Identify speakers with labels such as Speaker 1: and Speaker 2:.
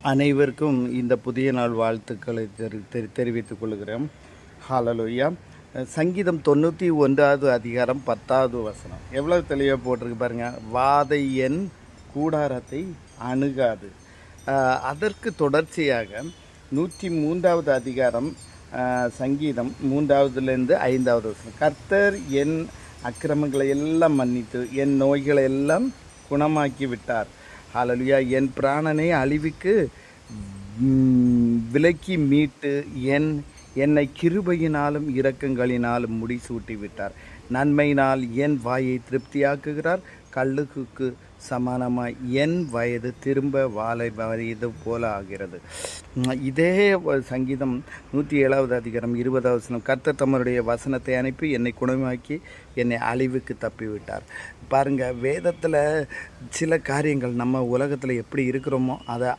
Speaker 1: அனைவருக்கும் இந்த புதிய நாள் வாழ்த்துக்களை தெரிவித்துக் கொள்கிறோம். ஹalleluya. சங்கீதம் 91வது அதிகாரம் 10வது வசனம் எவ்வளோ தெளிவாக போட்டிருக்கு பாருங்கள். வாதை என் கூடாரத்தை அணுகாது. அதற்கு தொடர்ச்சியாக 103வது அதிகாரம் சங்கீதம் 3வதுலேருந்து 5வது வசனம். கர்த்தர் என் அக்கிரமங்களை எல்லாம் மன்னித்து என் நோய்களை எல்லாம் குணமாக்கி விட்டார். ஹalleluya. என் பிராணனை அழிவுக்கு விலக்கி மீட்டு என்னை கிருபையினாலும் இரக்கங்களினாலும் முடிசூட்டி விட்டார். நன்மையினால் என் வாயை திருப்தியாக்குகிறார். கல்லுக்கு சமானமாய் என் வயது திரும்ப வாழை வயது போல ஆகிறது. இதே சங்கீதம் 107வது அதிகாரம் 20வது வசனம். கர்த்தர் தம்முடைய வசனத்தை அனுப்பி என்னை குணமாக்கி என்னை அழிவுக்கு தப்பிவிட்டார். பாருங்கள், வேதத்தில் சில காரியங்கள் நம்ம உலகத்தில் எப்படி இருக்கிறோமோ அதை